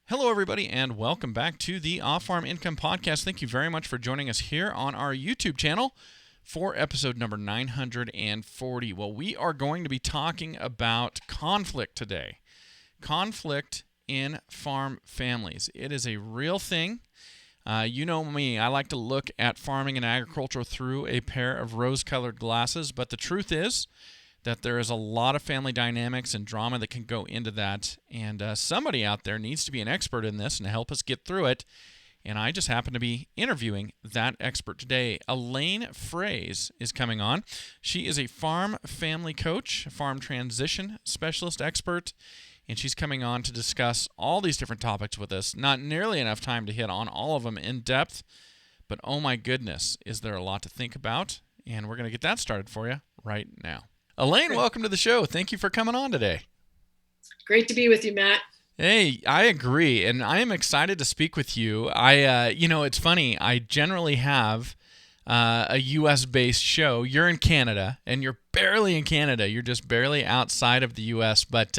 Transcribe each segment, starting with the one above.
Hello, everybody, and welcome back to the Off-Farm Income Podcast. Thank you very much for joining us here on our YouTube channel for episode number 940. Well, we are going to be talking about conflict today. Conflict in farm families. It is a real thing. You know me, I like to look at farming and agriculture through a pair of rose-colored glasses, but the truth is that there is a lot of family dynamics and drama that can go into that, and somebody out there needs to be an expert in this and help us get through it, and I just happen to be interviewing that expert today. Elaine Froese is coming on. She is a farm family coach, a farm transition specialist expert, and she's coming on to discuss all these different topics with us. Not nearly enough time to hit on all of them in depth, but oh my goodness, is there a lot to think about, and we're going to get that started for you right now. Elaine, welcome to the show. Thank you for coming on today. Great to be with you, Matt. Hey, I agree, and I am excited to speak with you. It's funny. I generally have a U.S.-based show. You're in Canada, and you're barely in Canada. You're just barely outside of the U.S., but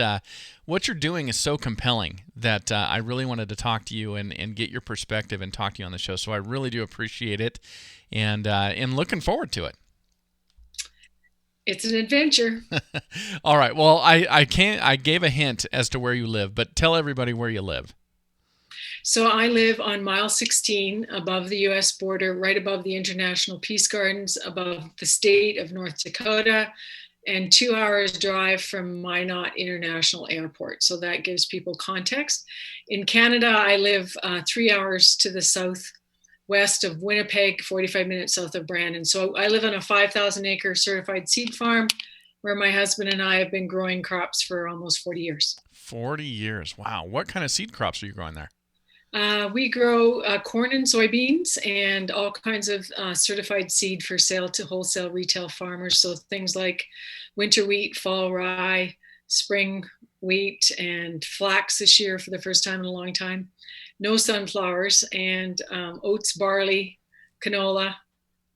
what you're doing is so compelling that I really wanted to talk to you and get your perspective and talk to you on the show, so I really do appreciate it, and looking forward to it. It's an adventure. All right. Well, I gave a hint as to where you live, but tell everybody where you live. So I live on mile 16 above the U.S. border, right above the International Peace Gardens, above the state of North Dakota, and 2 hours drive from Minot International Airport. So that gives people context. In Canada, I live 3 hours to the south west of Winnipeg, 45 minutes south of Brandon. So I live on a 5,000-acre certified seed farm where my husband and I have been growing crops for almost 40 years. 40 years. Wow. What kind of seed crops are you growing there? We grow corn and soybeans and all kinds of certified seed for sale to wholesale retail farmers. So things like winter wheat, fall rye, spring wheat, and flax this year for the first time in a long time. No sunflowers, and oats, barley, canola,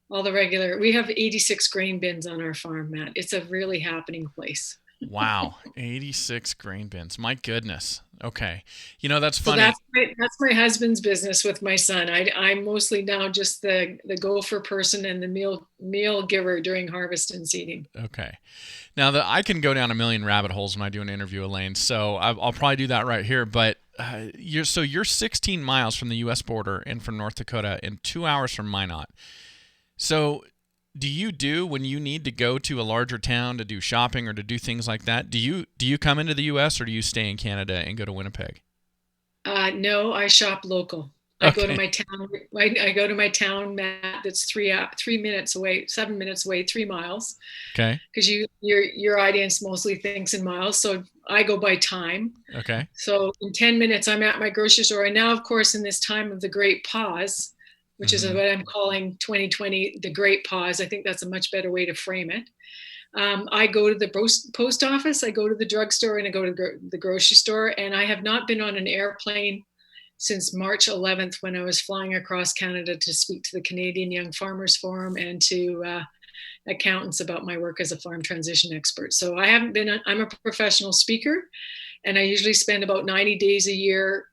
all the regular. We have 86 grain bins on our farm, Matt. It's a really happening place. Wow, 86 grain bins. My goodness. Okay. You know, that's funny. So that's my husband's business with my son. I'm mostly now just the gopher person and the meal giver during harvest and seeding. Okay. Now, I can go down a million rabbit holes when I do an interview, Elaine, so I'll probably do that right here, but you're 16 miles from the U.S. border and from North Dakota and 2 hours from Minot. So when you need to go to a larger town to do shopping or to do things like that, do you come into the U.S. or do you stay in Canada and go to Winnipeg? No, I shop local. I go to my town. I go to my town, Matt. That's 3 minutes away, 7 minutes away, 3 miles. Okay. Because your audience mostly thinks in miles, so I go by time. Okay. So in 10 minutes, I'm at my grocery store, and now, of course, in this time of the Great Pause, which is what I'm calling 2020 the Great Pause. I think that's a much better way to frame it. I go to the post office, I go to the drugstore, and I go to the grocery store, and I have not been on an airplane since March 11th when I was flying across Canada to speak to the Canadian Young Farmers Forum and to accountants about my work as a farm transition expert. So I'm a professional speaker, and I usually spend about 90 days a year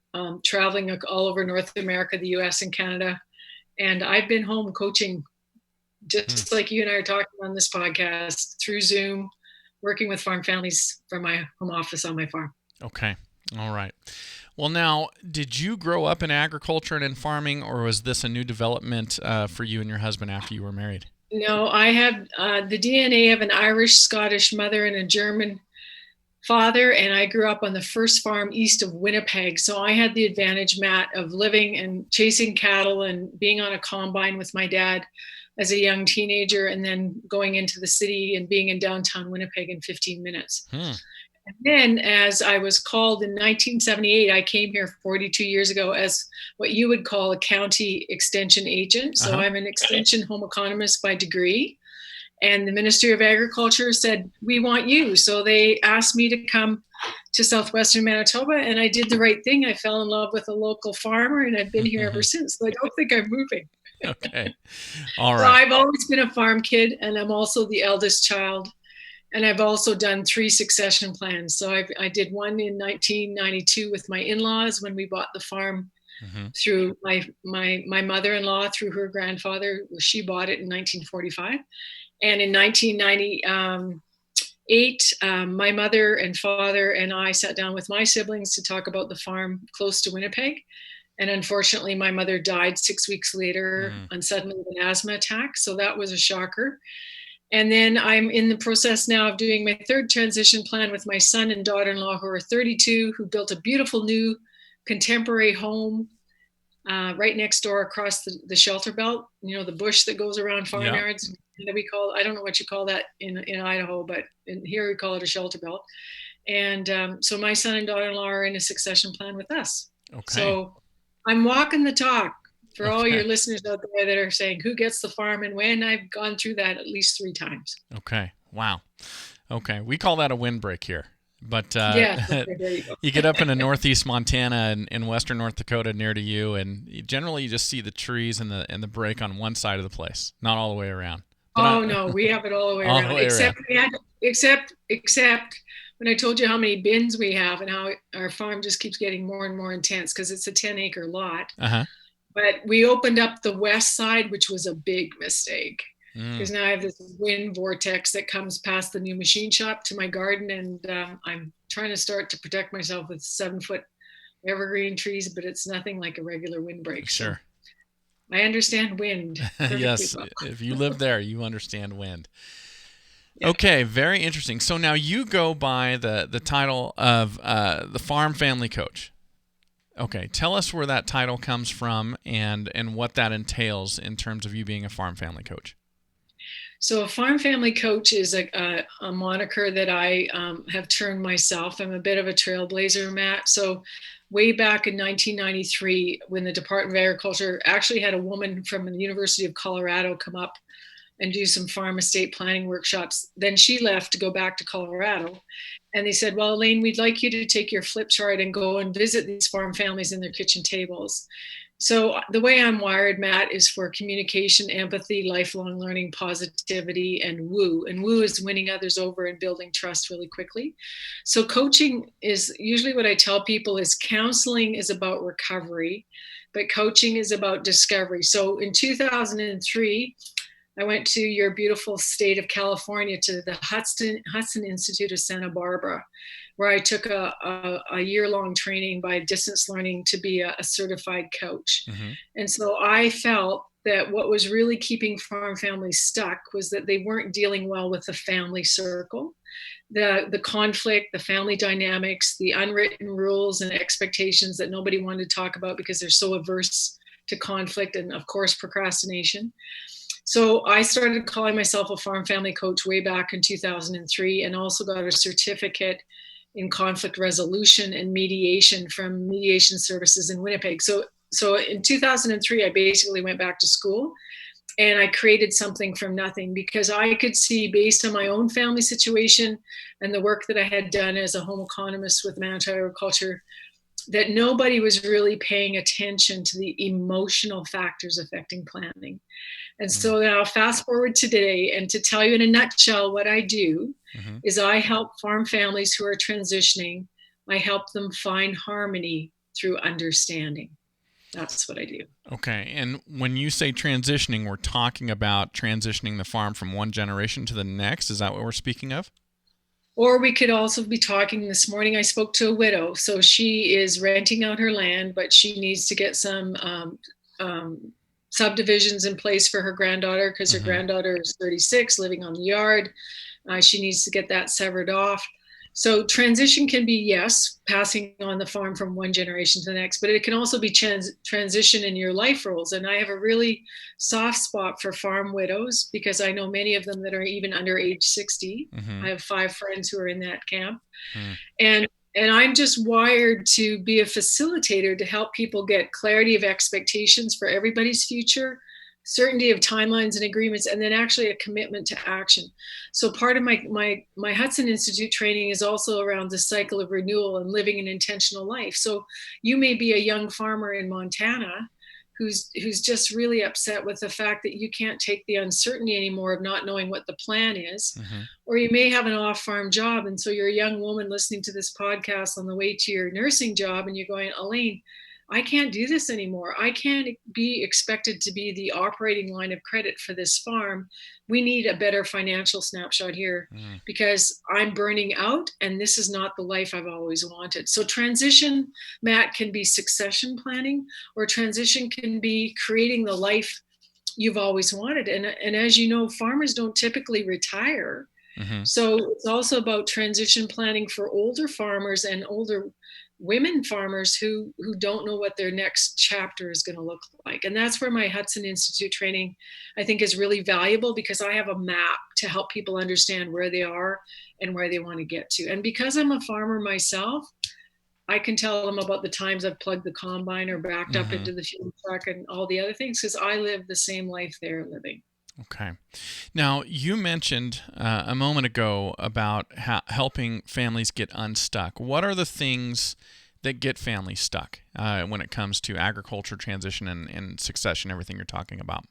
traveling all over North America, the US and Canada. And I've been home coaching, just like you and I are talking on this podcast, through Zoom, working with farm families from my home office on my farm. Okay. All right. Well, now, did you grow up in agriculture and in farming, or was this a new development for you and your husband after you were married? No, I have the DNA of an Irish, Scottish mother and a German father, and I grew up on the first farm east of Winnipeg. So I had the advantage, Matt, of living and chasing cattle and being on a combine with my dad as a young teenager, and then going into the city and being in downtown Winnipeg in 15 minutes. And then as I was called in 1978, I came here 42 years ago as what you would call a county extension agent. So I'm an extension home economist by degree. And the Ministry of Agriculture said, we want you. So they asked me to come to southwestern Manitoba, and I did the right thing. I fell in love with a local farmer, and I've been here ever since. So I don't think I'm moving. Okay. All right. So I've always been a farm kid, and I'm also the eldest child And I've also done 3 succession plans. So I did one in 1992 with my in-laws when we bought the farm Mm-hmm. through my mother-in-law, through her grandfather. She bought it in 1945. And in 1998, my mother and father and I sat down with my siblings to talk about the farm close to Winnipeg. And unfortunately, my mother died 6 weeks later suddenly with an asthma attack. So that was a shocker. And then I'm in the process now of doing my 3rd transition plan with my son and daughter-in-law, who are 32, who built a beautiful new contemporary home right next door across the shelter belt, the bush that goes around farmyards. That we call, I don't know what you call that in Idaho, but here we call it a shelter belt. And so my son and daughter-in-law are in a succession plan with us. Okay. So I'm walking the talk for all your listeners out there that are saying, who gets the farm and when? I've gone through that at least 3 times. Okay. Wow. Okay. We call that a windbreak here. But you get up into northeast Montana and in western North Dakota near to you, and generally you just see the trees and the break on one side of the place, not all the way around. But no, we have it all the way all around. The way except when I told you how many bins we have and how our farm just keeps getting more and more intense because it's a 10-acre lot. Uh-huh. But we opened up the west side, which was a big mistake. Because now I have this wind vortex that comes past the new machine shop to my garden, and I'm trying to start to protect myself with 7-foot evergreen trees, but it's nothing like a regular windbreak. Sure. So I understand wind. Yes, well. If you live there, you understand wind. Yeah. Okay, very interesting. So now you go by the title of the Farm Family Coach. Okay, tell us where that title comes from and what that entails in terms of you being a farm family coach. So a farm family coach is a moniker that I have turned myself. I'm a bit of a trailblazer, Matt. So way back in 1993, when the Department of Agriculture actually had a woman from the University of Colorado come up and do some farm estate planning workshops. Then she left to go back to Colorado. And they said, well, Elaine, we'd like you to take your flip chart and go and visit these farm families in their kitchen tables. So the way I'm wired, Matt, is for communication, empathy, lifelong learning, positivity, and woo. And woo is winning others over and building trust really quickly. So coaching is usually what I tell people is counseling is about recovery, but coaching is about discovery. So in 2003, I went to your beautiful state of California to the Hudson Institute of Santa Barbara, where I took a year-long training by distance learning to be a certified coach. Mm-hmm. And so I felt that what was really keeping farm families stuck was that they weren't dealing well with the family circle, the conflict, the family dynamics, the unwritten rules and expectations that nobody wanted to talk about because they're so averse to conflict and, of course, procrastination. So I started calling myself a farm family coach way back in 2003 and also got a certificate in conflict resolution and mediation from Mediation Services in Winnipeg. So in 2003, I basically went back to school and I created something from nothing because I could see, based on my own family situation and the work that I had done as a home economist with Manitoba Agriculture, that nobody was really paying attention to the emotional factors affecting planning. And so now fast forward to today, and to tell you in a nutshell what I do is I help farm families who are transitioning. I help them find harmony through understanding. That's what I do. Okay. And when you say transitioning, we're talking about transitioning the farm from one generation to the next. Is that what we're speaking of? Or we could also be talking, this morning I spoke to a widow. So she is renting out her land, but she needs to get some subdivisions in place for her granddaughter because her granddaughter is 36, living on the yard. She needs to get that severed off. So transition can be, yes, passing on the farm from one generation to the next, but it can also be transition in your life roles. And I have a really soft spot for farm widows because I know many of them that are even under age 60. I have 5 friends who are in that camp. And I'm just wired to be a facilitator to help people get clarity of expectations for everybody's future, certainty of timelines and agreements, and then actually a commitment to action. So part of my Hudson Institute training is also around the cycle of renewal and living an intentional life. So you may be a young farmer in Montana who's just really upset with the fact that you can't take the uncertainty anymore of not knowing what the plan is. Mm-hmm. Or you may have an off-farm job, and so you're a young woman listening to this podcast on the way to your nursing job, and you're going, Elaine, I can't do this anymore. I can't be expected to be the operating line of credit for this farm. We need a better financial snapshot here because I'm burning out and this is not the life I've always wanted. So transition, Matt, can be succession planning, or transition can be creating the life you've always wanted. And as you know, farmers don't typically retire. Mm-hmm. So it's also about transition planning for older farmers and older women farmers who don't know what their next chapter is going to look like. And that's where my Hudson Institute training, I think, is really valuable, because I have a map to help people understand where they are and where they want to get to. And because I'm a farmer myself, I can tell them about the times I've plugged the combine or backed up into the fuel truck and all the other things, because I live the same life they're living. Okay. Now, you mentioned a moment ago about helping families get unstuck. What are the things that get families stuck when it comes to agriculture transition and succession, everything you're talking about?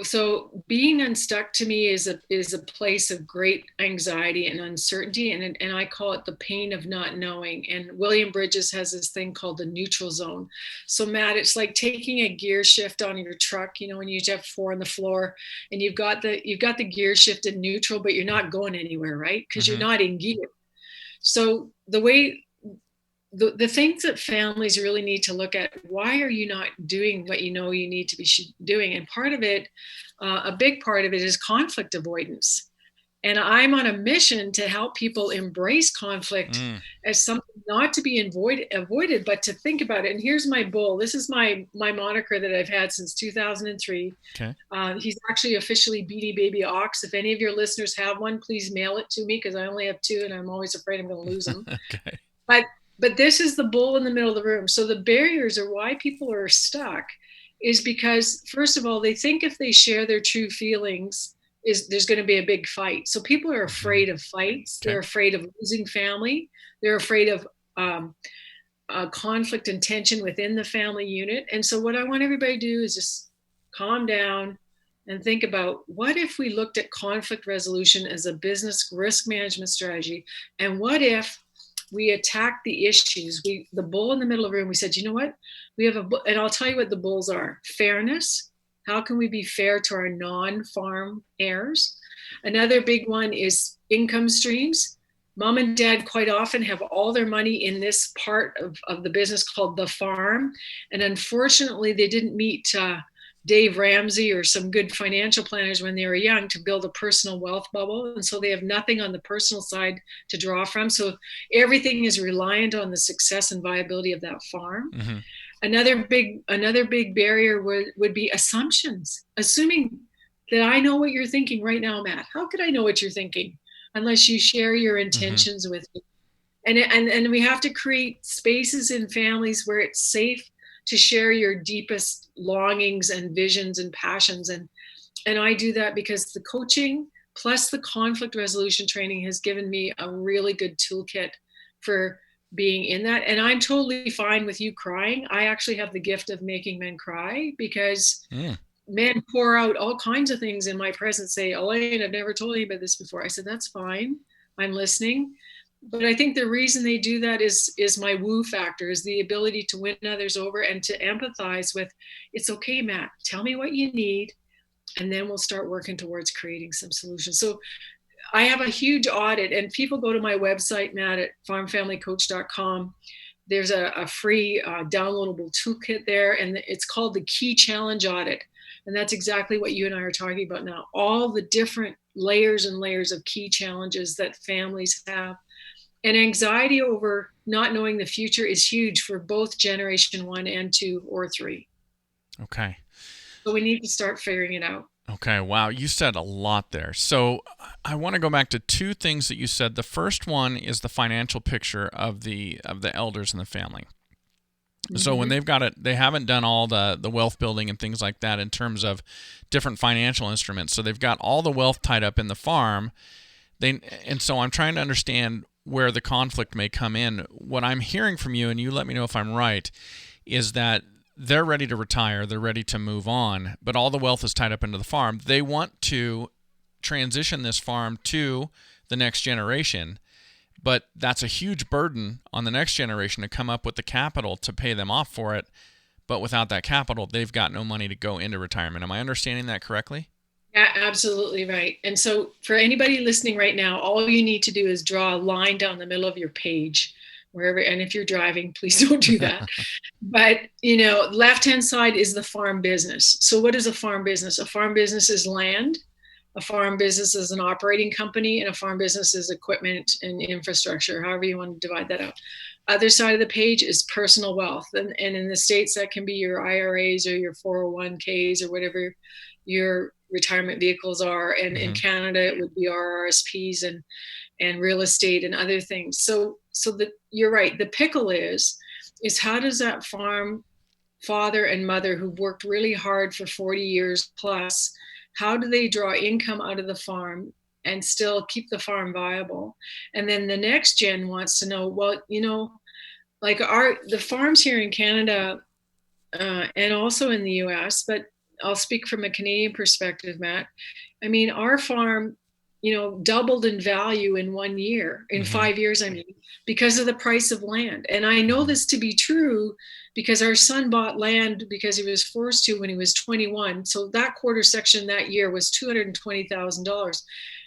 So being unstuck to me is a place of great anxiety and uncertainty, and I call it the pain of not knowing. And William Bridges has this thing called the neutral zone. So Matt, it's like taking a gear shift on your truck. You know, when you have 4 on the floor, and you've got the gear shift in neutral, but you're not going anywhere, right? Because you're not in gear. So the things that families really need to look at, why are you not doing what you know you need to be doing? And part of it, a big part of it, is conflict avoidance. And I'm on a mission to help people embrace conflict as something not to be avoided, but to think about it. And here's my bull. This is my moniker that I've had since 2003. Okay. He's actually officially Beanie Baby Ox. If any of your listeners have one, please mail it to me, because I only have 2 and I'm always afraid I'm going to lose them. Okay. But this is the bull in the middle of the room. So the barriers, or why people are stuck, is because, first of all, they think if they share their true feelings, there's going to be a big fight. So people are afraid of fights. Okay. They're afraid of losing family. They're afraid of conflict and tension within the family unit. And so what I want everybody to do is just calm down and think about, what if we looked at conflict resolution as a business risk management strategy? And what if we attack the issues? The bull in the middle of the room, we said, you know what? We have and I'll tell you what the bulls are. Fairness. How can we be fair to our non-farm heirs? Another big one is income streams. Mom and dad quite often have all their money in this part of the business called the farm. And unfortunately, they didn't meet Dave Ramsey or some good financial planners when they were young to build a personal wealth bubble. And so they have nothing on the personal side to draw from. So everything is reliant on the success and viability of that farm. Mm-hmm. Another big barrier would be assumptions, assuming that I know what you're thinking right now, Matt. How could I know what you're thinking unless you share your intentions with me? And we have to create spaces in families where it's safe to share your deepest longings and visions and passions. And I do that because the coaching plus the conflict resolution training has given me a really good toolkit for being in that. And I'm totally fine with you crying. I actually have the gift of making men cry, because men pour out all kinds of things in my presence, say, Elaine, I've never told anybody this before. I said, that's fine. I'm listening. But I think the reason they do that is my woo factor, is the ability to win others over and to empathize with, it's okay, Matt, tell me what you need, and then we'll start working towards creating some solutions. So I have a huge audit, and people go to my website, Matt, at farmfamilycoach.com. There's a free downloadable toolkit there, and it's called the Key Challenge Audit. And that's exactly what you and I are talking about now. All the different layers and layers of key challenges that families have. And anxiety over not knowing the future is huge for both generation 1 and 2 or 3. Okay. So we need to start figuring it out. Okay. Wow. You said a lot there. So I want to go back to 2 things that you said. The first one is the financial picture of the elders in the family. Mm-hmm. So when they've got it, they haven't done all the wealth building and things like that in terms of different financial instruments. So they've got all the wealth tied up in the farm. And so I'm trying to understand where the conflict may come in. What I'm hearing from you, and you let me know if I'm right, is that they're ready to retire, they're ready to move on, but all the wealth is tied up into the farm. They want to transition this farm to the next generation, but that's a huge burden on the next generation to come up with the capital to pay them off for it. But without that capital, they've got no money to go into retirement. Am I understanding that correctly? Yeah, absolutely right. And so for anybody listening right now, all you need to do is draw a line down the middle of your page, wherever, and if you're driving, please don't do that. But, left-hand side is the farm business. So what is a farm business? A farm business is land. A farm business is an operating company, and a farm business is equipment and infrastructure, however you want to divide that out. Other side of the page is personal wealth. And in the States, that can be your IRAs or your 401ks or whatever your retirement vehicles are. And in Canada, it would be RRSPs and real estate and other things. So you're right. The pickle is how does that farm father and mother who worked really hard for 40 years plus, how do they draw income out of the farm and still keep the farm viable? And then the next gen wants to know, well, like the farms here in Canada and also in the US, but I'll speak from a Canadian perspective, Matt. I mean, our farm, doubled in value in 1 year, in 5 years, because of the price of land. And I know this to be true because our son bought land because he was forced to when he was 21. So that quarter section that year was $220,000.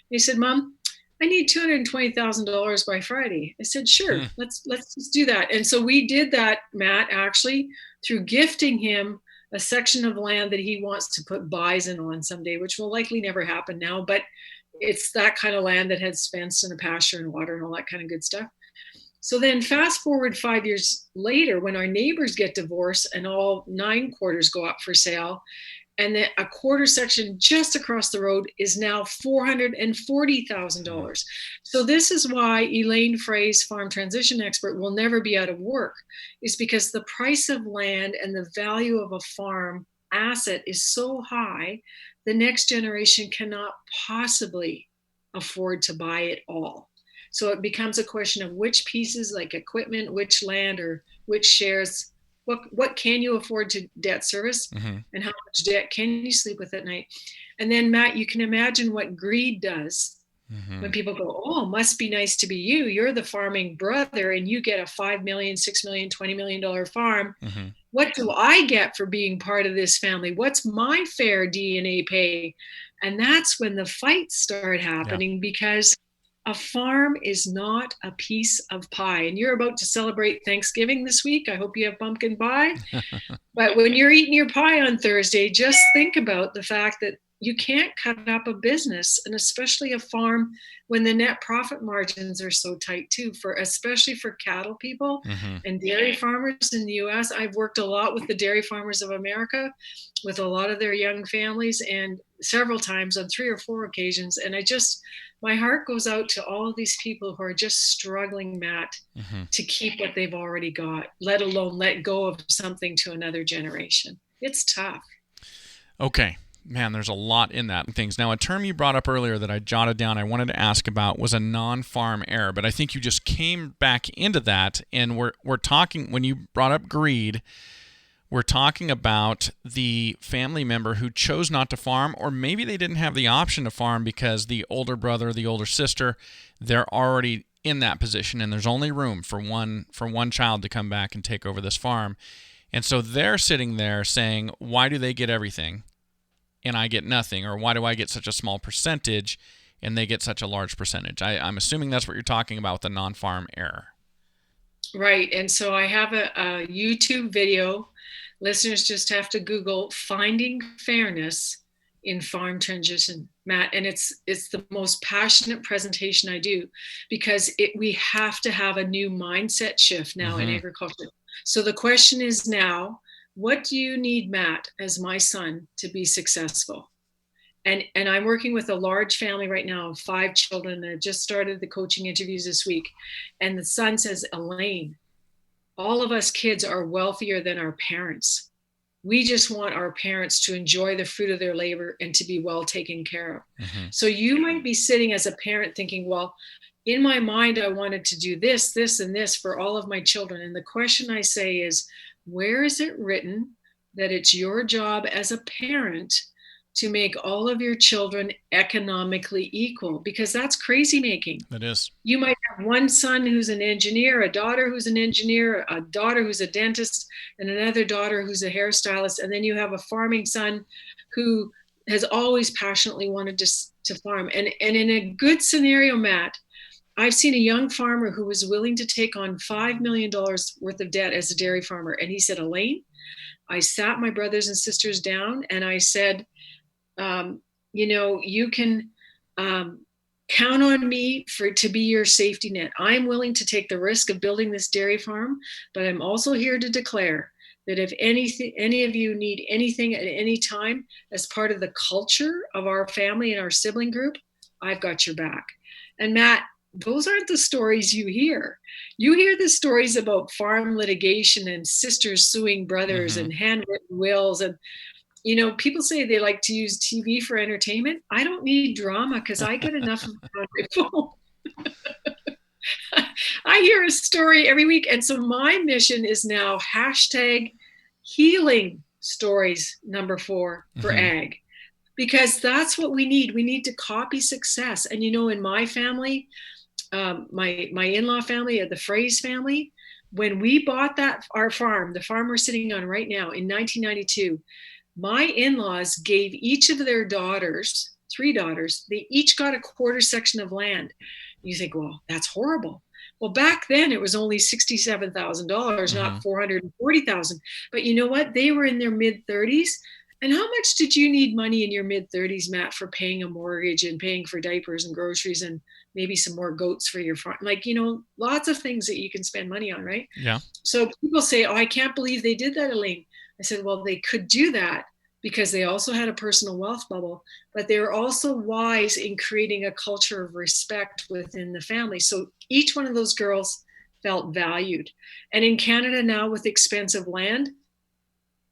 He said, Mom, I need $220,000 by Friday. I said, sure, let's just do that. And so we did that, Matt, actually, through gifting him a section of land that he wants to put bison on someday, which will likely never happen now, but it's that kind of land that has fence and a pasture and water and all that kind of good stuff. So then fast forward 5 years later, when our neighbors get divorced and all 9 quarters go up for sale, and then a quarter section just across the road is now $440,000. So this is why Elaine Froese, farm transition expert, will never be out of work, is because the price of land and the value of a farm asset is so high, the next generation cannot possibly afford to buy it all. So it becomes a question of which pieces, like equipment, which land, or which shares, what can you afford to debt service, and how much debt can you sleep with at night? And then, Matt, you can imagine what greed does when people go, oh, must be nice to be you. You're the farming brother and you get a $5 million, $6 million, $20 million farm. What do I get for being part of this family? What's my fair DNA pay? And that's when the fights start happening, because a farm is not a piece of pie. And you're about to celebrate Thanksgiving this week. I hope you have pumpkin pie. But when you're eating your pie on Thursday, just think about the fact that you can't cut up a business, and especially a farm, when the net profit margins are so tight too, especially for cattle people and dairy farmers in the US. I've worked a lot with the Dairy Farmers of America, with a lot of their young families, and several times on 3 or 4 occasions. And my heart goes out to all of these people who are just struggling, Matt, to keep what they've already got, let alone let go of something to another generation. It's tough. Okay. Man, there's a lot in that things. Now, a term you brought up earlier that I jotted down I wanted to ask about was a non-farm error, but I think you just came back into that, and we're talking, when you brought up greed, we're talking about the family member who chose not to farm, or maybe they didn't have the option to farm because the older brother, the older sister, they're already in that position, and there's only room for one child to come back and take over this farm. And so they're sitting there saying, why do they get everything and I get nothing? Or why do I get such a small percentage and they get such a large percentage? I'm assuming that's what you're talking about with the non-farm error. Right. And so I have a YouTube video. Listeners just have to Google "Finding Fairness in Farm Transition," Matt. And it's the most passionate presentation I do, because we have to have a new mindset shift now in agriculture. So the question is now, what do you need, Matt, as my son, to be successful? And I'm working with a large family right now of 5 children. And I just started the coaching interviews this week. And the son says, Elaine, all of us kids are wealthier than our parents. We just want our parents to enjoy the fruit of their labor and to be well taken care of. So you might be sitting as a parent thinking, well, in my mind, I wanted to do this, this, and this for all of my children. And the question I say is, where is it written? that it's your job as a parent to make all of your children economically equal, because that's crazy making. It is. You might have one son who's an engineer, a daughter who's an engineer, a daughter who's a dentist, and another daughter who's a hairstylist. And then you have a farming son who has always passionately wanted to farm. And in a good scenario, Matt, I've seen a young farmer who was willing to take on $5 million worth of debt as a dairy farmer. And he said, Elaine, I sat my brothers and sisters down and I said, you can count on me to be your safety net. I'm willing to take the risk of building this dairy farm, but I'm also here to declare that if any of you need anything at any time as part of the culture of our family and our sibling group, I've got your back. And Matt, those aren't the stories you hear. You hear the stories about farm litigation and sisters suing brothers and handwritten wills. And, people say they like to use TV for entertainment. I don't need drama because I get enough of it on my phone. I hear a story every week. And so my mission is now #healing stories #4 for ag, because that's what we need. We need to copy success. And, in my family, my in-law family, the Froese family, when we bought our farm, the farm we're sitting on right now, in 1992, my in-laws gave each of their daughters, 3 daughters, they each got a quarter section of land. You think, well, that's horrible. Well, back then it was only $67,000, not $440,000. But you know what? They were in their mid-30s. And how much did you need money in your mid-30s, Matt, for paying a mortgage and paying for diapers and groceries and maybe some more goats for your farm? Lots of things that you can spend money on, right? Yeah. So people say, oh, I can't believe they did that, Elaine. I said, well, they could do that because they also had a personal wealth bubble, but they were also wise in creating a culture of respect within the family. So each one of those girls felt valued. And in Canada now, with expensive land,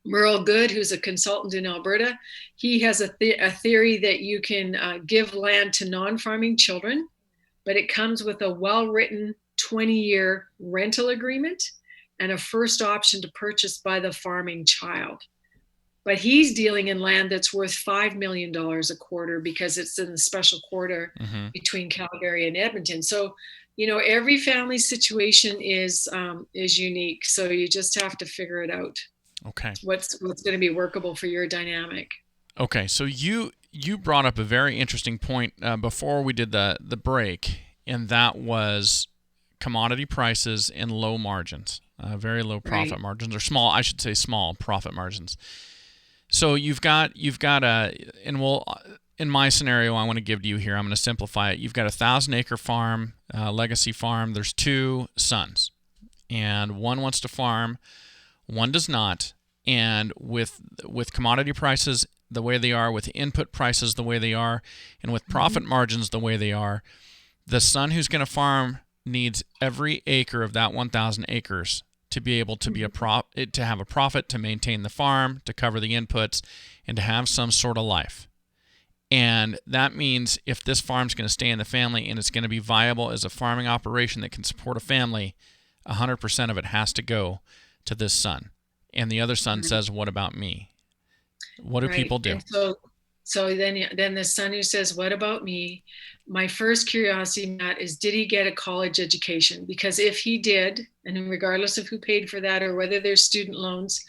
Merle Good, who's a consultant in Alberta, he has a theory that you can give land to non-farming children, but it comes with a well-written 20-year rental agreement and a first option to purchase by the farming child. But he's dealing in land that's worth $5 million a quarter because it's in the special quarter between Calgary and Edmonton. So, every family situation is unique. So you just have to figure it out. Okay. What's going to be workable for your dynamic. Okay. So you brought up a very interesting point before we did the break, and that was commodity prices and low margins. Very low profit margins, or small, I should say small profit margins. So you've got and we'll, in my scenario I want to give to you here, I'm going to simplify it. You've got a 1,000-acre farm, legacy farm. There's 2 sons, and one wants to farm, one does not. And with commodity prices the way they are, with input prices the way they are, and with profit margins the way they are, the son who's going to farm needs every acre of that 1,000 acres to be able to to have a profit, to maintain the farm, to cover the inputs, and to have some sort of life. And that means if this farm's going to stay in the family and it's going to be viable as a farming operation that can support a family, 100% of it has to go to this son. And the other son says, what about me? What do people do? And so then the son who says, what about me? My first curiosity, Matt, is did he get a college education? Because if he did, and regardless of who paid for that or whether there's student loans,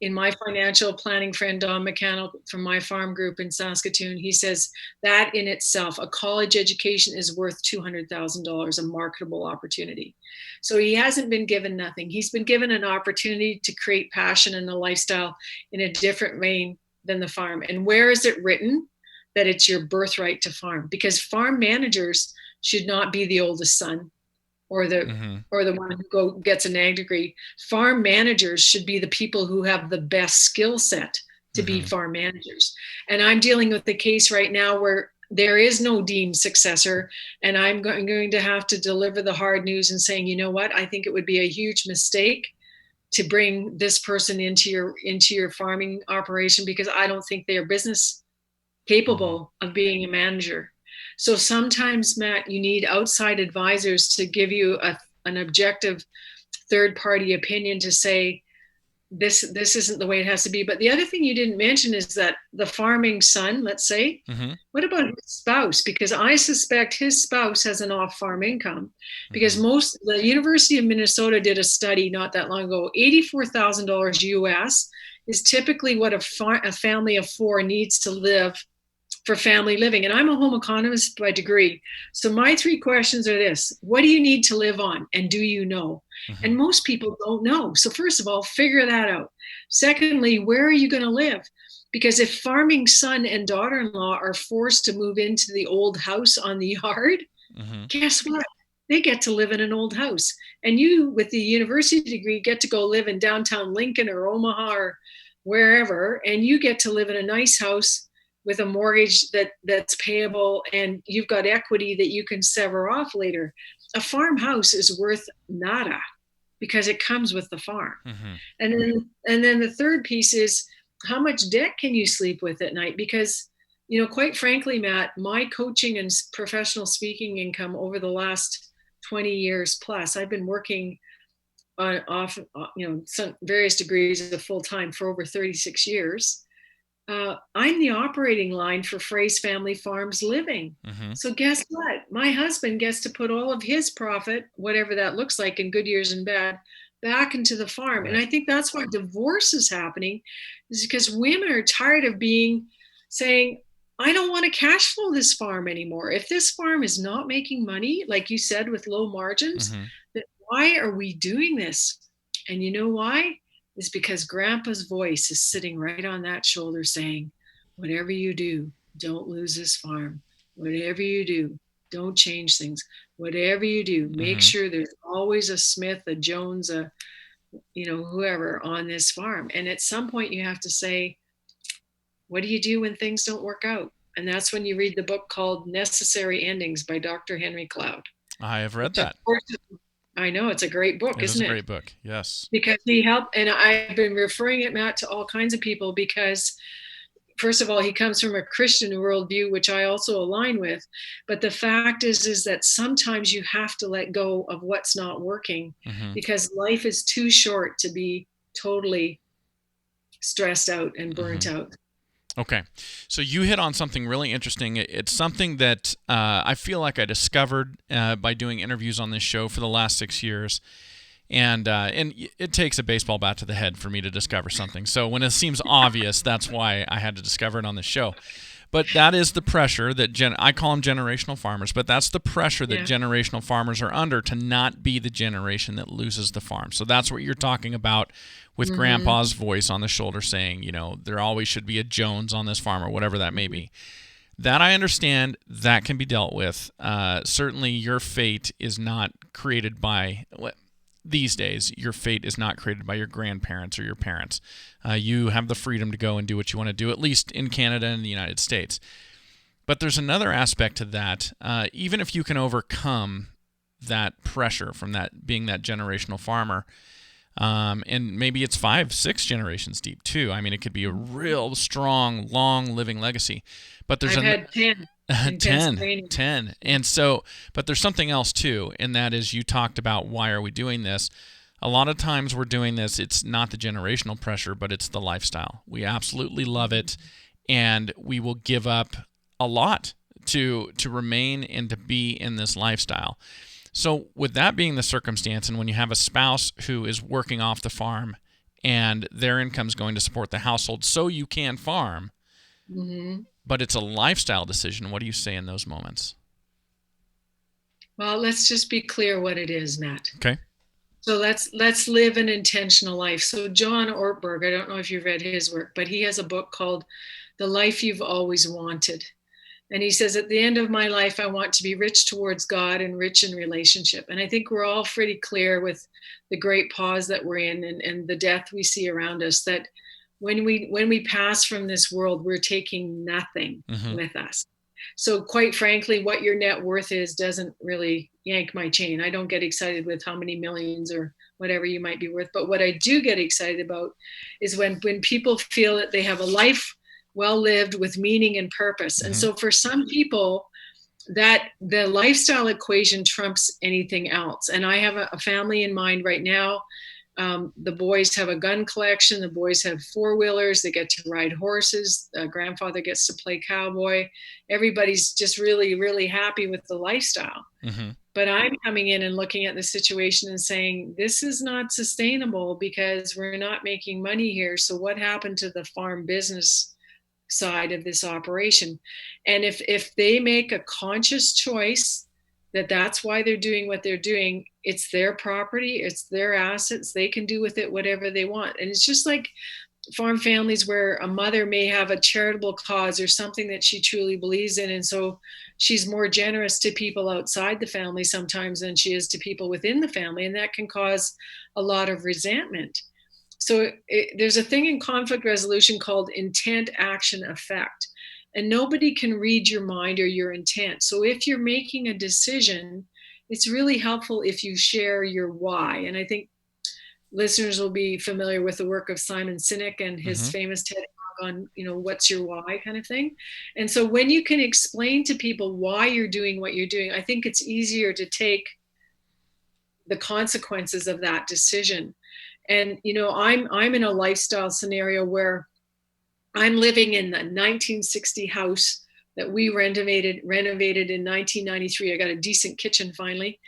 in my financial planning friend, Don McCannell from my farm group in Saskatoon, he says that in itself, a college education is worth $200,000, a marketable opportunity. So he hasn't been given nothing. He's been given an opportunity to create passion and a lifestyle in a different vein than the farm. And where is it written that it's your birthright to farm? Because farm managers should not be the oldest son or the one who gets an ag degree. Farm managers should be the people who have the best skill set to be farm managers. And I'm dealing with the case right now where there is no deemed successor, and I'm going to have to deliver the hard news and saying, you know what, I think it would be a huge mistake to bring this person into your farming operation because I don't think they are business capable of being a manager. So sometimes, Matt, you need outside advisors to give you an objective third-party opinion to say, this isn't the way it has to be. But the other thing you didn't mention is that the farming son, let's say, what about his spouse? Because I suspect his spouse has an off-farm income, because the University of Minnesota did a study not that long ago. $84,000 US is typically what a family of four needs to live for family living. And I'm a home economist by degree. So my three questions are this: what do you need to live on? And do you know? And most people don't know. So first of all, figure that out. Secondly, where are you going to live? Because if farming son and daughter-in-law are forced to move into the old house on the yard, guess what? They get to live in an old house. And you, with the university degree, get to go live in downtown Lincoln or Omaha or wherever, and you get to live in a nice house with a mortgage that's payable, and you've got equity that you can sever off later. A farmhouse is worth nada because it comes with the farm. And then the third piece is, how much debt can you sleep with at night? Because, quite frankly, Matt, my coaching and professional speaking income over the last 20 years plus, I've been working on some various degrees of full time for over 36 years. I'm the operating line for Froese Family Farms Living. So guess what? My husband gets to put all of his profit, whatever that looks like in good years and bad, back into the farm. And I think that's why divorce is happening, is because women are tired of saying, I don't want to cash flow this farm anymore. If this farm is not making money, like you said, with low margins, then why are we doing this? And you know why? Is because grandpa's voice is sitting right on that shoulder saying, whatever you do, don't lose this farm. Whatever you do, don't change things. Whatever you do, make sure there's always a Smith, a Jones, whoever on this farm. And at some point you have to say, what do you do when things don't work out? And that's when you read the book called Necessary Endings by Dr. Henry Cloud. I have read that. I know, it's a great book, isn't it? It is a great book, yes. Because he helped, and I've been referring it, Matt, to all kinds of people because, first of all, he comes from a Christian worldview, which I also align with. But the fact is that sometimes you have to let go of what's not working because life is too short to be totally stressed out and burnt out. Okay. So you hit on something really interesting. It's something that I feel like I discovered by doing interviews on this show for the last 6 years. And it takes a baseball bat to the head for me to discover something. So when it seems obvious, that's why I had to discover it on this show. But that is the pressure that I call them generational farmers, but that's the pressure that generational farmers are under to not be the generation that loses the farm. So that's what you're talking about with grandpa's voice on the shoulder saying, there always should be a Jones on this farm or whatever that may be. That I understand, that can be dealt with. Certainly your fate is not created by... These days, your fate is not created by your grandparents or your parents. You have the freedom to go and do what you want to do, at least in Canada and the United States. But there's another aspect to that. Even if you can overcome that pressure from that being that generational farmer, and maybe it's 5-6 generations deep too. I mean, it could be a real strong, long living legacy. But there's I've had 10. 10. And so, but there's something else too, and that is you talked about why are we doing this? A lot of times we're doing this, it's not the generational pressure, but it's the lifestyle. We absolutely love it, and we will give up a lot to remain and to be in this lifestyle. So with that being the circumstance, and when you have a spouse who is working off the farm and their income is going to support the household so you can farm, but it's a lifestyle decision. What do you say in those moments? Well, let's just be clear what it is, Matt. Okay. So let's live an intentional life. So John Ortberg, I don't know if you've read his work, but he has a book called The Life You've Always Wanted. And he says, at the end of my life, I want to be rich towards God and rich in relationship. And I think we're all pretty clear with the great pause that we're in and the death we see around us, that when we pass from this world, we're taking nothing with us. So quite frankly, what your net worth is doesn't really yank my chain. I don't get excited with how many millions or whatever you might be worth. But what I do get excited about is when people feel that they have a life well lived with meaning and purpose. And so for some people, that the lifestyle equation trumps anything else. And I have a family in mind right now. The boys have a gun collection. The boys have four-wheelers. They get to ride horses. Grandfather gets to play cowboy. Everybody's just really, really happy with the lifestyle. Mm-hmm. But I'm coming in and looking at the situation and saying, this is not sustainable because we're not making money here. So what happened to the farm business side of this operation? And if they make a conscious choice that that's why they're doing what they're doing, it's their property, it's their assets, they can do with it whatever they want. And it's just like farm families where a mother may have a charitable cause or something that she truly believes in, and so she's more generous to people outside the family sometimes than she is to people within the family, and that can cause a lot of resentment. So there's a thing in conflict resolution called intent, action, effect. And nobody can read your mind or your intent. So if you're making a decision, it's really helpful if you share your why. And I think listeners will be familiar with the work of Simon Sinek and his famous TED Talk on, what's your why kind of thing. And so when you can explain to people why you're doing what you're doing, I think it's easier to take the consequences of that decision. And, I'm in a lifestyle scenario where I'm living in the 1960 house that we renovated in 1993. I got a decent kitchen finally.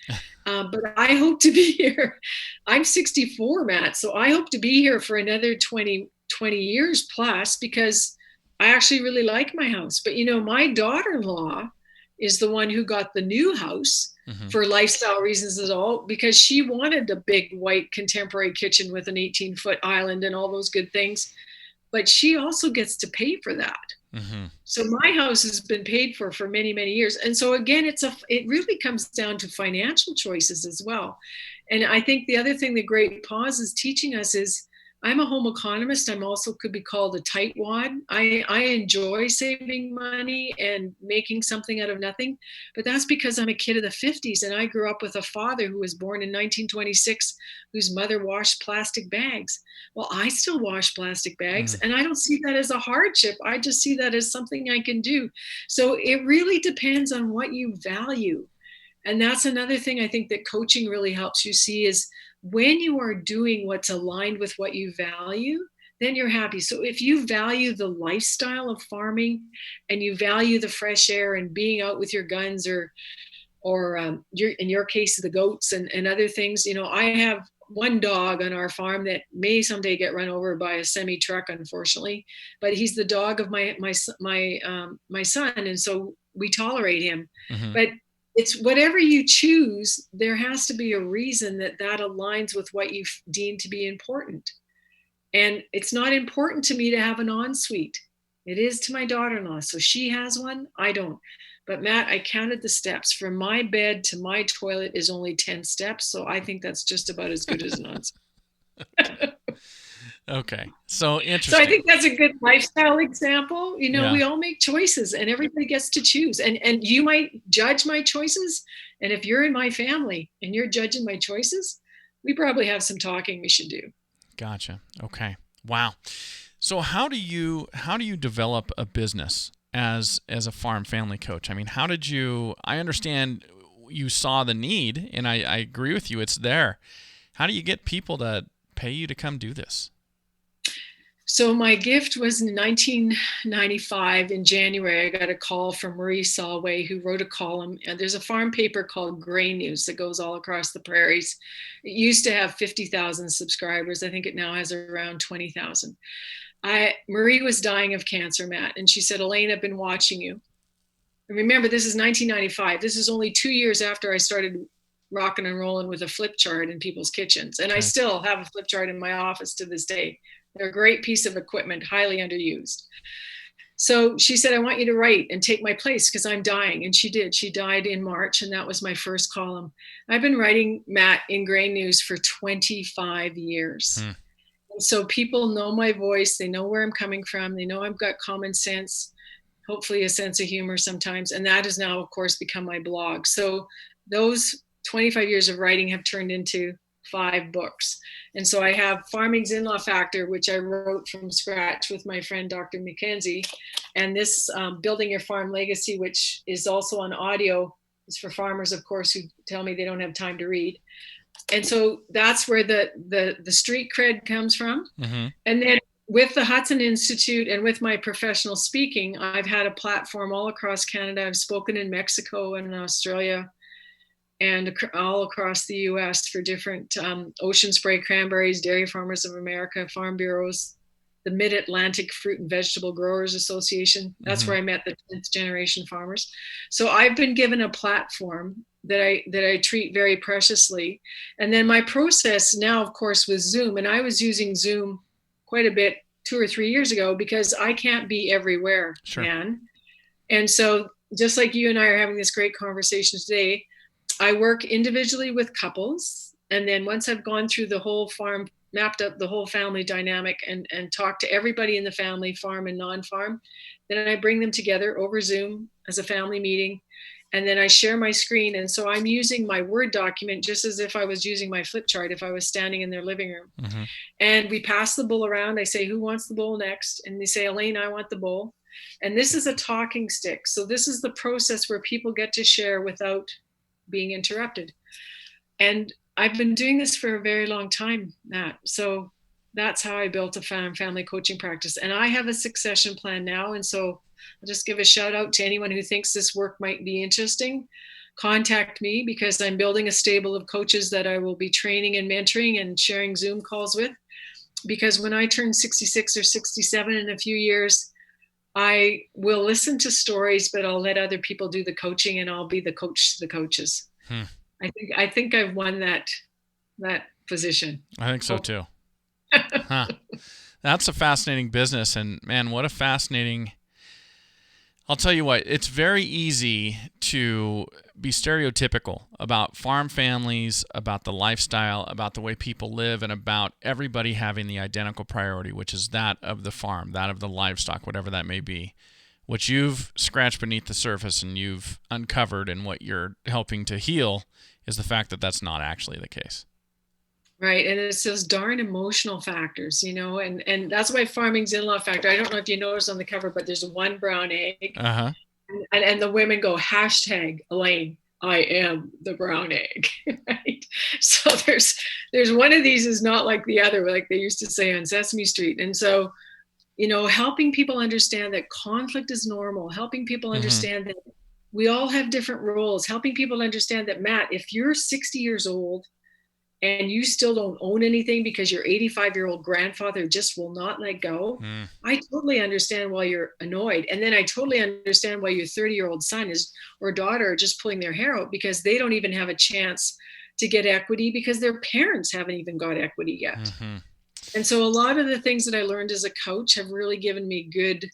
But I hope to be here. I'm 64, Matt. So I hope to be here for another 20 years plus, because I actually really like my house. But, my daughter-in-law is the one who got the new house for lifestyle reasons at all, because she wanted a big white contemporary kitchen with an 18-foot island and all those good things. But she also gets to pay for that. Mm-hmm. So my house has been paid for many, many years. And so again, it really comes down to financial choices as well. And I think the other thing the Great Pause is teaching us is, I'm a home economist. I'm also could be called a tightwad. I enjoy saving money and making something out of nothing, but that's because I'm a kid of the 50s and I grew up with a father who was born in 1926, whose mother washed plastic bags. Well, I still wash plastic bags, and I don't see that as a hardship. I just see that as something I can do. So it really depends on what you value. And that's another thing I think that coaching really helps you see is, when you are doing what's aligned with what you value, then you're happy. So if you value the lifestyle of farming and you value the fresh air and being out with your guns or in your case, the goats and other things, I have one dog on our farm that may someday get run over by a semi truck, unfortunately, but he's the dog of my son. And so we tolerate him, but it's whatever you choose, there has to be a reason that aligns with what you deem to be important. And it's not important to me to have an ensuite. It is to my daughter-in-law. So she has one, I don't. But Matt, I counted the steps. From my bed to my toilet is only 10 steps. So I think that's just about as good as an ensuite. Okay. So interesting. So I think that's a good lifestyle example. We all make choices and everybody gets to choose. And you might judge my choices. And if you're in my family and you're judging my choices, we probably have some talking we should do. Gotcha. Okay. Wow. So how do you develop a business as a farm family coach? I mean, I understand you saw the need, and I agree with you. It's there. How do you get people to pay you to come do this? So my gift was in 1995 in January. I got a call from Marie Solway, who wrote a column. And there's a farm paper called Grain News that goes all across the prairies. It used to have 50,000 subscribers. I think it now has around 20,000. Marie was dying of cancer, Matt, and she said, Elaine, I've been watching you. And remember, this is 1995. This is only 2 years after I started rocking and rolling with a flip chart in people's kitchens. And I still have a flip chart in my office to this day. They're a great piece of equipment, highly underused. So she said, I want you to write and take my place because I'm dying. And she did. She died in March, and that was my first column. I've been writing, Matt, in Grain News for 25 years. And so people know my voice. They know where I'm coming from. They know I've got common sense, hopefully a sense of humor sometimes. And that has now, of course, become my blog. So those 25 years of writing have turned into 5 books. And so I have Farming's In-Law Factor, which I wrote from scratch with my friend, Dr. Mackenzie. And this Building Your Farm Legacy, which is also on audio, is for farmers, of course, who tell me they don't have time to read. And so that's where the street cred comes from. Mm-hmm. And then with the Hudson Institute and with my professional speaking, I've had a platform all across Canada. I've spoken in Mexico and Australia and all across the US for different Ocean Spray Cranberries, Dairy Farmers of America, Farm Bureaus, the Mid-Atlantic Fruit and Vegetable Growers Association. That's where I met the 10th generation farmers. So I've been given a platform that I treat very preciously. And then my process now, of course, with Zoom, and I was using Zoom quite a bit 2 or 3 years ago because I can't be everywhere, Sure. man. And so just like you and I are having this great conversation today, I work individually with couples. And then once I've gone through the whole farm, mapped up the whole family dynamic and talked to everybody in the family, farm and non-farm, then I bring them together over Zoom as a family meeting. And then I share my screen. And so I'm using my Word document just as if I was using my flip chart, if I was standing in their living room. Mm-hmm. And we pass the bowl around. I say, who wants the bowl next? And they say, Elaine, I want the bowl. And this is a talking stick. So this is the process where people get to share without being interrupted. And I've been doing this for a very long time, Matt. So that's how I built a family coaching practice. And I have a succession plan now. And so I'll just give a shout out to anyone who thinks this work might be interesting. Contact me because I'm building a stable of coaches that I will be training and mentoring and sharing Zoom calls with. Because when I turn 66 or 67 in a few years, I will listen to stories, but I'll let other people do the coaching and I'll be the coach to the coaches. I think I've won that position. I think so too. Huh. That's a fascinating business, and man, what a fascinating. I'll tell you what, it's very easy to be stereotypical about farm families, about the lifestyle, about the way people live, and about everybody having the identical priority, which is that of the farm, that of the livestock, whatever that may be. What you've scratched beneath the surface and you've uncovered and what you're helping to heal is the fact that that's not actually the case. Right. And it's those darn emotional factors, and that's why farming's in-law factor. I don't know if you noticed on the cover, but there's one brown egg. Uh-huh. And the women go, #Elaine, I am the brown egg. Right. So there's one of these is not like the other, like they used to say on Sesame Street. And so, helping people understand that conflict is normal, helping people understand that we all have different roles, helping people understand that, Matt, if you're 60 years old and you still don't own anything because your 85-year-old grandfather just will not let go, I totally understand why you're annoyed. And then I totally understand why your 30-year-old son or daughter are just pulling their hair out because they don't even have a chance to get equity because their parents haven't even got equity yet. And so a lot of the things that I learned as a coach have really given me good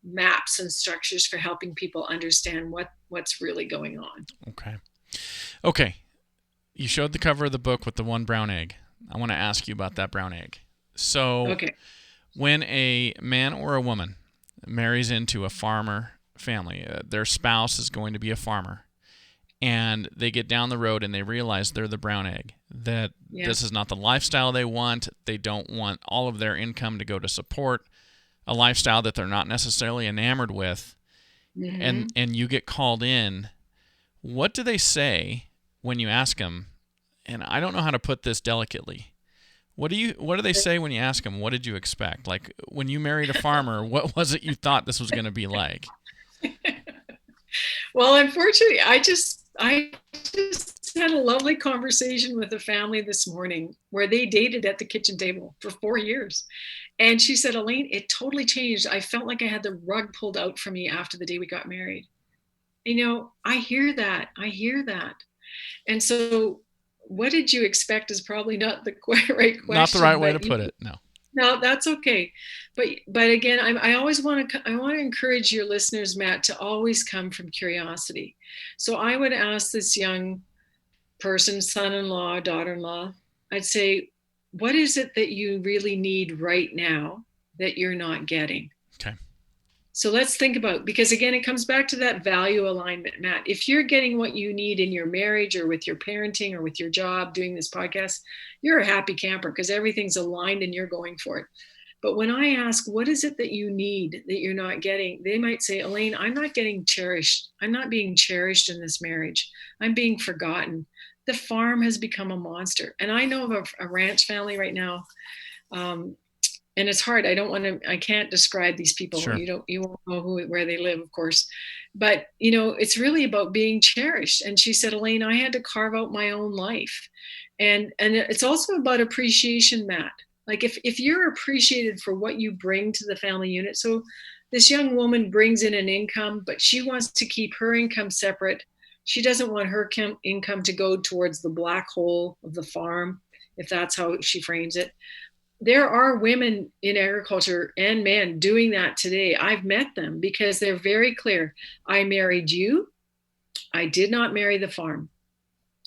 maps and structures for helping people understand what's really going on. Okay. You showed the cover of the book with the one brown egg. I want to ask you about that brown egg. So when a man or a woman marries into a farmer family, their spouse is going to be a farmer, and they get down the road and they realize they're the brown egg, that this is not the lifestyle they want. They don't want all of their income to go to support a lifestyle that they're not necessarily enamored with, and you get called in. What do they say when you ask them? And I don't know how to put this delicately. What do they say when you ask them, what did you expect? Like when you married a farmer, what was it you thought this was going to be like? Well, unfortunately, I just had a lovely conversation with a family this morning where they dated at the kitchen table for 4 years. And she said, Elaine, it totally changed. I felt like I had the rug pulled out from me after the day we got married. I hear that. And so what did you expect is probably not the right question. Not the right way to put it. No, that's okay. But again, I always want to encourage your listeners, Matt, to always come from curiosity. So I would ask this young person, son-in-law, daughter-in-law, I'd say, what is it that you really need right now that you're not getting? Okay. So let's think about, because again, it comes back to that value alignment, Matt. If you're getting what you need in your marriage or with your parenting or with your job doing this podcast, you're a happy camper because everything's aligned and you're going for it. But when I ask, what is it that you need that you're not getting? They might say, Elaine, I'm not getting cherished. I'm not being cherished in this marriage. I'm being forgotten. the farm has become a monster. And I know of a ranch family right now. And it's hard. I can't describe these people. Sure. You won't know where they live, of course. But, it's really about being cherished. And she said, Elaine, I had to carve out my own life. And it's also about appreciation, Matt. Like if you're appreciated for what you bring to the family unit. So this young woman brings in an income, but she wants to keep her income separate. She doesn't want her income to go towards the black hole of the farm, if that's how she frames it. There are women in agriculture and men doing that today. I've met them because they're very clear. I married you. I did not marry the farm.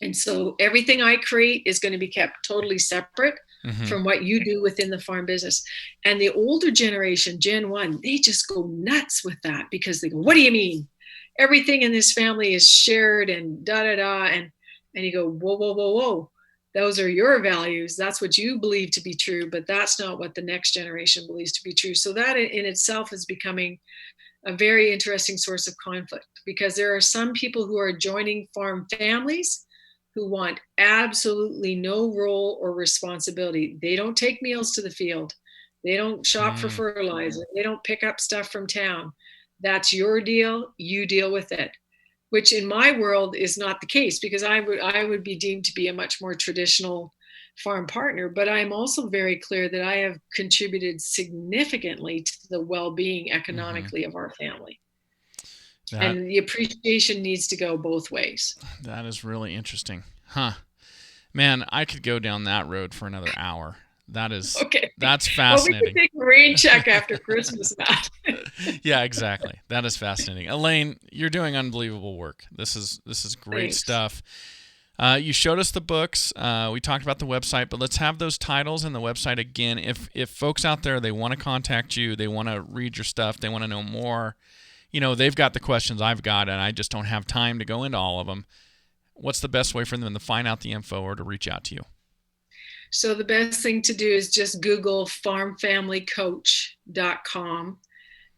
And so everything I create is going to be kept totally separate from what you do within the farm business. And the older generation, Gen 1, they just go nuts with that because they go, what do you mean? Everything in this family is shared and da-da-da. And you go, whoa, whoa, whoa, whoa. Those are your values. That's what you believe to be true, but that's not what the next generation believes to be true. So that in itself is becoming a very interesting source of conflict because there are some people who are joining farm families who want absolutely no role or responsibility. They don't take meals to the field. They don't shop for fertilizer. They don't pick up stuff from town. That's your deal. You deal with it. Which in my world is not the case because I would be deemed to be a much more traditional farm partner, but I'm also very clear that I have contributed significantly to the well-being economically of our family. And the appreciation needs to go both ways. That is really interesting. Huh. Man, I could go down that road for another hour. That's fascinating. Well, we can take a rain check after Christmas, Matt. Yeah, exactly. That is fascinating. Elaine, you're doing unbelievable work. This is great stuff. You showed us the books. We talked about the website, but let's have those titles and the website again. If folks out there, they want to contact you, they want to read your stuff, they want to know more, they've got the questions I've got, and I just don't have time to go into all of them. What's the best way for them to find out the info or to reach out to you? So the best thing to do is just Google farmfamilycoach.com,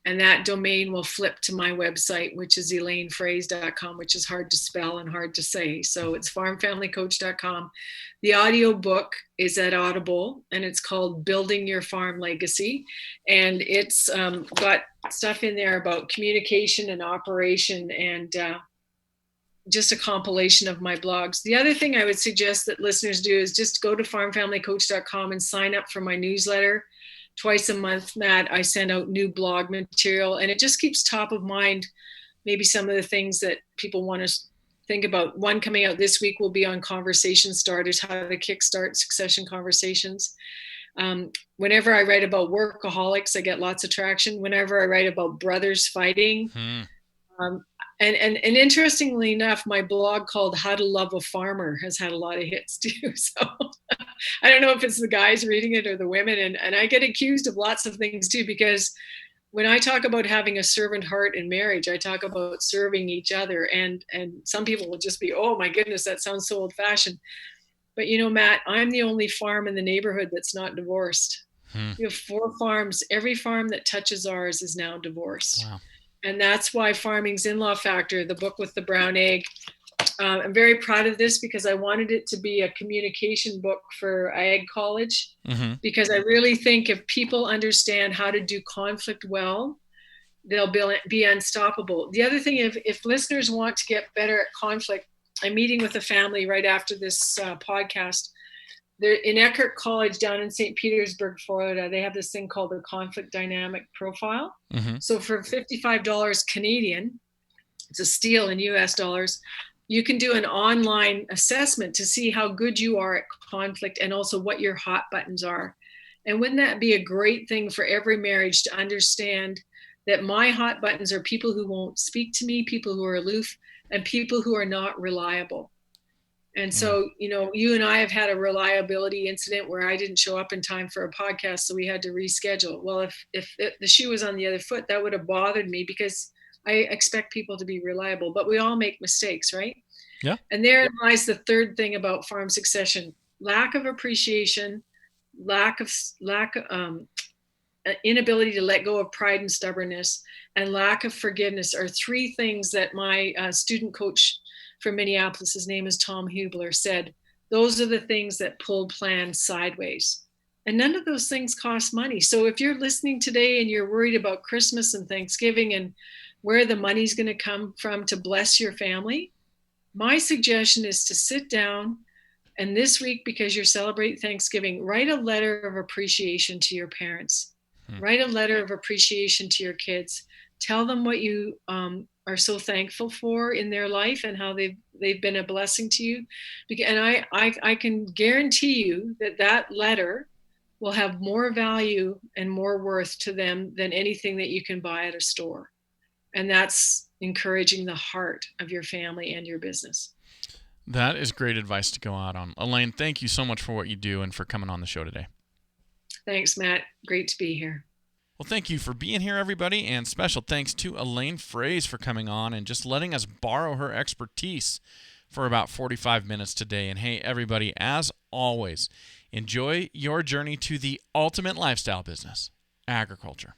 and that domain will flip to my website, which is elainefroese.com, which is hard to spell and hard to say. So it's farmfamilycoach.com. The audio book is at Audible, and it's called Building Your Farm Legacy. And it's got stuff in there about communication and operation and just a compilation of my blogs. The other thing I would suggest that listeners do is just go to farmfamilycoach.com and sign up for my newsletter. Twice a month, Matt, I send out new blog material, and it just keeps top of mind maybe some of the things that people want to think about. One coming out this week will be on conversation starters, how to kickstart succession conversations. Whenever I write about workaholics, I get lots of traction. Whenever I write about brothers fighting, and interestingly enough, my blog called How to Love a Farmer has had a lot of hits too. So I don't know if it's the guys reading it or the women. And I get accused of lots of things too, because when I talk about having a servant heart in marriage, I talk about serving each other. And some people will just be, oh my goodness, that sounds so old fashioned. But Matt, I'm the only farm in the neighborhood that's not divorced. We have 4 farms. Every farm that touches ours is now divorced. Wow. And that's why Farming's In-Law Factor, the book with the brown egg, I'm very proud of this because I wanted it to be a communication book for ag college, because I really think if people understand how to do conflict well, they'll be unstoppable. The other thing, if listeners want to get better at conflict, I'm meeting with a family right after this podcast. They're in Eckerd College down in St. Petersburg, Florida. They have this thing called the Conflict Dynamic Profile. So for $55 Canadian, it's a steal in US dollars, you can do an online assessment to see how good you are at conflict and also what your hot buttons are. And wouldn't that be a great thing for every marriage to understand that my hot buttons are people who won't speak to me, people who are aloof, and people who are not reliable. And so, you and I have had a reliability incident where I didn't show up in time for a podcast, so we had to reschedule. Well, if the shoe was on the other foot, that would have bothered me because I expect people to be reliable, but we all make mistakes, right? Yeah. And there lies the third thing about farm succession: lack of appreciation, inability to let go of pride and stubbornness, and lack of forgiveness are 3 things that my student coach from Minneapolis, his name is Tom Hubler, said, those are the things that pulled plans sideways. And none of those things cost money. So if you're listening today and you're worried about Christmas and Thanksgiving and where the money's going to come from to bless your family, my suggestion is to sit down and this week, because you're celebrating Thanksgiving, write a letter of appreciation to your parents. Write a letter of appreciation to your kids. Tell them what you are so thankful for in their life and how they've been a blessing to you. And I can guarantee you that letter will have more value and more worth to them than anything that you can buy at a store. And that's encouraging the heart of your family and your business. That is great advice to go out on. Elaine, thank you so much for what you do and for coming on the show today. Thanks, Matt. Great to be here. Well, thank you for being here, everybody, and special thanks to Elaine Froese for coming on and just letting us borrow her expertise for about 45 minutes today. And hey, everybody, as always, enjoy your journey to the ultimate lifestyle business, agriculture.